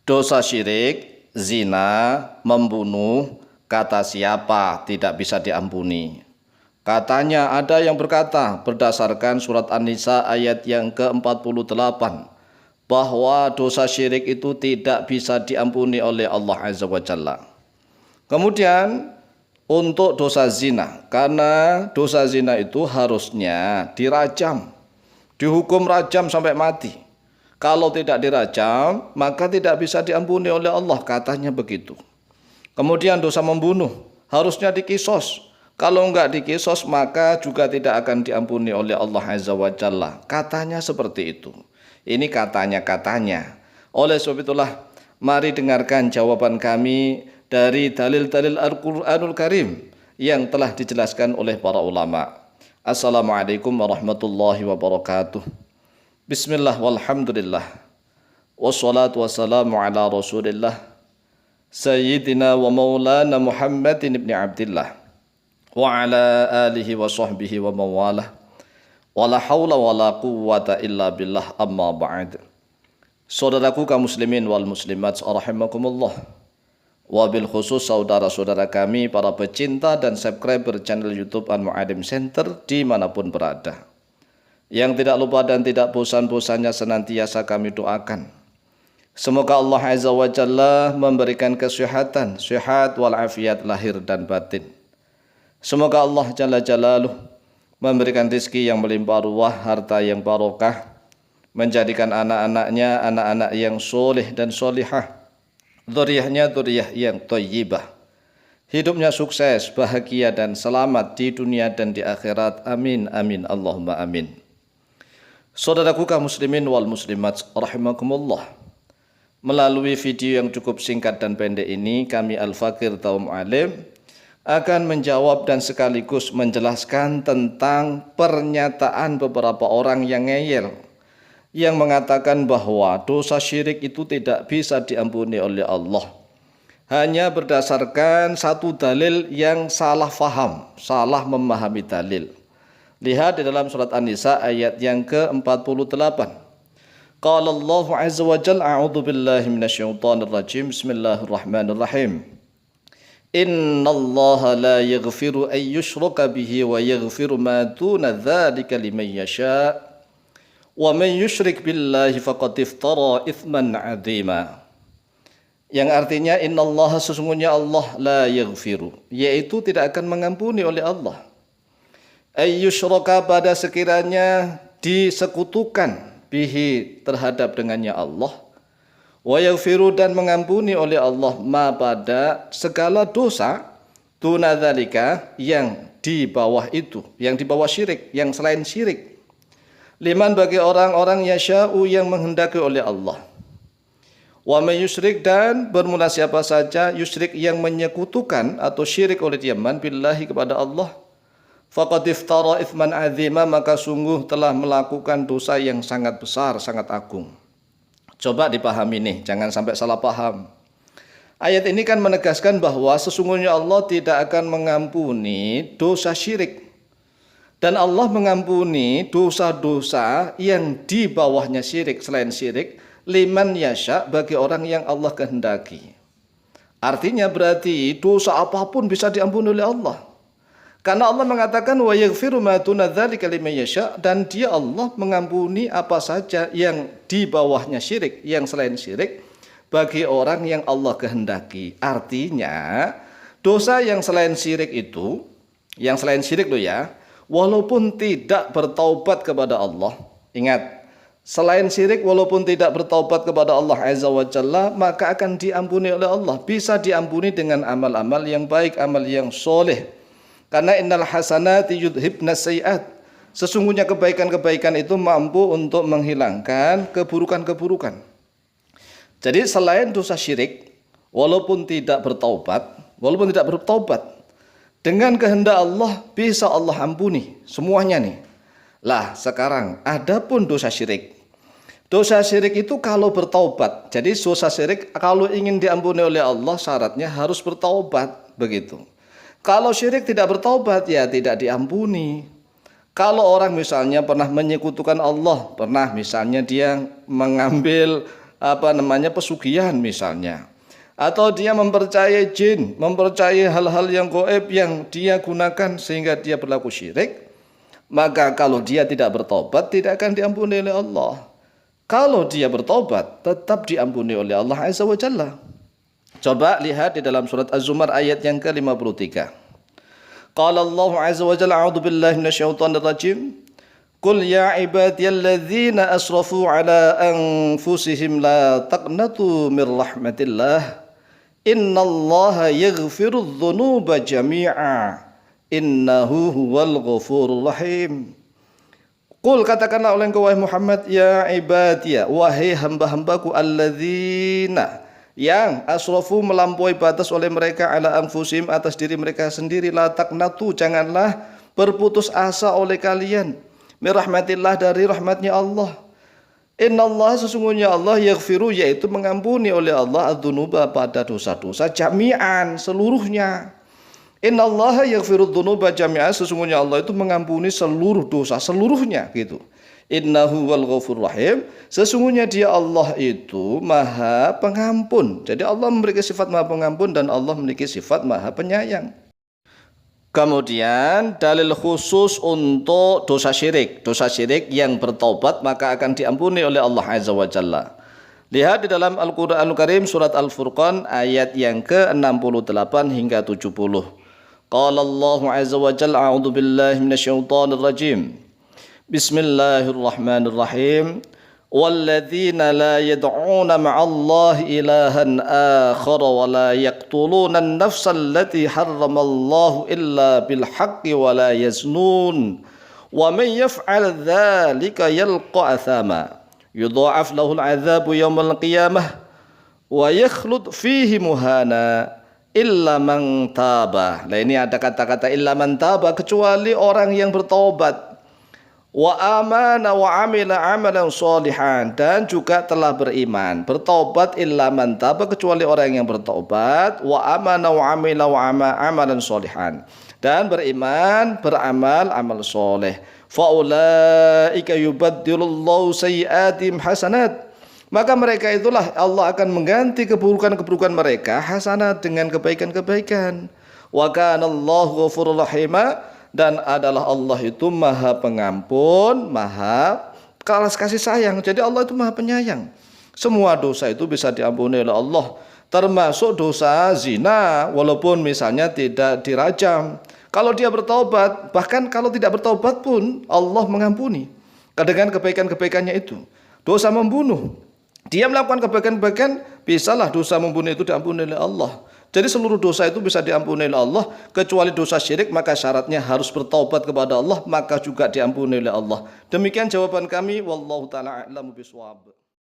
Dosa syirik, zina, membunuh, kata siapa tidak bisa diampuni? Katanya ada yang berkata berdasarkan surat An-Nisa ayat yang ke-48 bahwa dosa syirik itu tidak bisa diampuni oleh Allah Azza wa Jalla. Kemudian untuk dosa zina, karena dosa zina itu harusnya dirajam, dihukum rajam sampai mati. Kalau tidak dirajam, maka tidak bisa diampuni oleh Allah, katanya begitu. Kemudian dosa membunuh, harusnya dikisos. Kalau enggak dikisos, maka juga tidak akan diampuni oleh Allah Azza wa Jalla. Katanya seperti itu. Ini katanya-katanya. Oleh sebab itulah, mari dengarkan jawaban kami dari dalil-dalil Al-Quranul Karim yang telah dijelaskan oleh para ulama. Assalamualaikum warahmatullahi wabarakatuh. Bismillah walhamdulillah. Wassalatu wassalamu ala rasulillah Sayyidina wa maulana Muhammadin ibn Abdillah wa ala alihi wa sahbihi wa mawalah wa la hawla wa la quwwata illa billah amma ba'd. Saudaraku kaum muslimin wal muslimat rahimakumullah, wabil khusus saudara-saudara kami para pecinta dan subscriber channel YouTube Al-Mu'alim Center dimanapun berada, yang tidak lupa dan tidak bosan-bosannya senantiasa kami doakan, semoga Allah Azza wa Jalla memberikan kesehatan, sehat walafiat lahir dan batin. Semoga Allah Jalla Jalaluh memberikan rezeki yang melimpah ruah, harta yang barokah, menjadikan anak-anaknya anak-anak yang soleh dan solihah, dzurriyyahnya dzurriyyah yang thayyibah, hidupnya sukses, bahagia dan selamat di dunia dan di akhirat. Amin amin Allahumma amin. Saudaraku kaum muslimin wal muslimat rahimakumullah, melalui video yang cukup singkat dan pendek ini, kami Al-Fakir Taum Alim akan menjawab dan sekaligus menjelaskan tentang pernyataan beberapa orang yang ngeyel, yang mengatakan bahwa dosa syirik itu tidak bisa diampuni oleh Allah hanya berdasarkan satu dalil yang salah faham, salah memahami dalil. Lihat di dalam surat An-Nisa ayat yang ke-48. Qala Allah Azza wa Jalla, a'udzu billahi minasyaitonir rajim. Bismillahirrahmanirrahim. Innallaha la yaghfiru an yushraka bihi wa yaghfiru ma duna dzalika liman yasha. Wa man yusyrik billahi faqad iftara itsman 'adzima. Yang artinya innallaha, sesungguhnya Allah, la yaghfiru, yaitu tidak akan mengampuni oleh Allah, ayyusyraka, pada sekiranya disekutukan, bihi, terhadap dengannya Allah, wa yaghfiru, dan mengampuni oleh Allah, ma, pada segala dosa, duna dzalika, yang di bawah itu, yang di bawah syirik, yang selain syirik, liman, bagi orang-orang yasha'u, yang menghendaki oleh Allah, wa may yusyrik, dan bermula siapa saja yusyrik, yang menyekutukan atau syirik oleh dia, man, billahi, kepada Allah, faqad iftara itsman 'adzima, maka sungguh telah melakukan dosa yang sangat besar, sangat agung. Coba dipahami nih, jangan sampai salah paham. Ayat ini kan menegaskan bahwa sesungguhnya Allah tidak akan mengampuni dosa syirik, dan Allah mengampuni dosa-dosa yang di bawahnya syirik, selain syirik, liman yasha, bagi orang yang Allah kehendaki. Artinya berarti dosa apapun bisa diampuni oleh Allah. Karena Allah mengatakan wa yaghfiru ma duna dzalika liman yasha, dan dia Allah mengampuni apa saja yang di bawahnya syirik, yang selain syirik, bagi orang yang Allah kehendaki. Artinya dosa yang selain syirik itu, yang selain syirik loh ya, walaupun tidak bertaubat kepada Allah, ingat, selain syirik walaupun tidak bertaubat kepada Allah Azza wa Jalla, maka akan diampuni oleh Allah, bisa diampuni dengan amal-amal yang baik, amal yang soleh. Karena innal hasanati yudhibnas sayiat, sesungguhnya kebaikan-kebaikan itu mampu untuk menghilangkan keburukan-keburukan. Jadi selain dosa syirik, walaupun tidak bertaubat, dengan kehendak Allah bisa Allah ampuni semuanya nih. Lah sekarang adapun dosa syirik. Dosa syirik itu kalau bertaubat. Jadi dosa syirik kalau ingin diampuni oleh Allah syaratnya harus bertaubat, begitu. Kalau syirik tidak bertaubat ya tidak diampuni. Kalau orang misalnya pernah menyekutukan Allah, pernah misalnya dia mengambil pesugihan misalnya, atau dia mempercayai jin, mempercayai hal-hal yang gaib yang dia gunakan sehingga dia berlaku syirik, maka kalau dia tidak bertobat tidak akan diampuni oleh Allah. Kalau dia bertobat tetap diampuni oleh Allah Azza wa Jalla. Coba lihat di dalam surat Az-Zumar ayat yang ke-53. Qala Allah Azza wa Jalla, a'udzu billahi minasyaitonir rajim. Qul ya ibadiyalladzina asrafu ala anfusihim la taqnatu mir rahmatillah. Innallaha yaghfirudz dzunuba jami'a. Innahu huwal ghafurur rahim. Qul, katakanlah oleh engkau wahai Muhammad, ya ibadiyah, wahai hamba-hambaku alladzina yang asrafu melampaui batas oleh mereka ala anfusihim atas diri mereka sendiri, la taqnatu janganlah berputus asa oleh kalian mir rahmatillah dari rahmatnya Allah. Innallaha sesungguhnya Allah yaghfiru yaitu mengampuni oleh Allah adzunuba pada dosa-dosa jami'an seluruhnya. Innallaha yaghfirudz dzunuba jami'an sesungguhnya Allah itu mengampuni seluruh dosa seluruhnya gitu. Innahu wal ghafurur rahim sesungguhnya dia Allah itu Maha Pengampun. Jadi Allah memiliki sifat Maha Pengampun dan Allah memiliki sifat Maha Penyayang. Kemudian dalil khusus untuk dosa syirik. Dosa syirik yang bertaubat maka akan diampuni oleh Allah Azza wa Jalla. Lihat di dalam Al-Qur'anul Karim surat Al-Furqan ayat yang ke-68 hingga 70. Qala Allah Azza wa Jalla, a'udzu billahi minasyaitonir rajim. Bismillahirrahmanirrahim. Walladzina la yad'una ma'allahi ilahan akhar wa la yaqtuluna an-nafsa allati harramallahu illa bil haqqi wa la yaznun. Wa man yaf'al dzalika yalqa athama. Yudha'af lahu al-'adzabu yawmal qiyamah wa yakhlud fihi muhana. Illa man taba. Nah ini ada kata-kata illa man taba, kecuali orang yang bertaubat. Wa amana wa amila amalan sholihan, dan juga telah beriman. Bertaubat illa man taba, kecuali orang yang bertaubat. Wa amana wa amila wa amalan sholihan, dan beriman beramal amal soleh. Fa ulaika yubaddilullahu sayyi'atihim hasanat. Maka mereka itulah Allah akan mengganti keburukan-keburukan mereka hasanat dengan kebaikan-kebaikan. Wa kana Allahu ghafurur rahima, dan adalah Allah itu Maha Pengampun, Maha kasih sayang. Jadi Allah itu Maha Penyayang. Semua dosa itu bisa diampuni oleh Allah, termasuk dosa zina walaupun misalnya tidak dirajam. Kalau dia bertaubat, bahkan kalau tidak bertaubat pun Allah mengampuni dengan kebaikan-kebaikannya itu. Dosa membunuh, dia melakukan kebaikan-kebaikan, bisalah dosa membunuh itu diampuni oleh Allah. Jadi seluruh dosa itu bisa diampuni oleh Allah, kecuali dosa syirik, maka syaratnya harus bertaubat kepada Allah, maka juga diampuni oleh Allah. Demikian jawaban kami, wallahu taala a'lamu bishawab.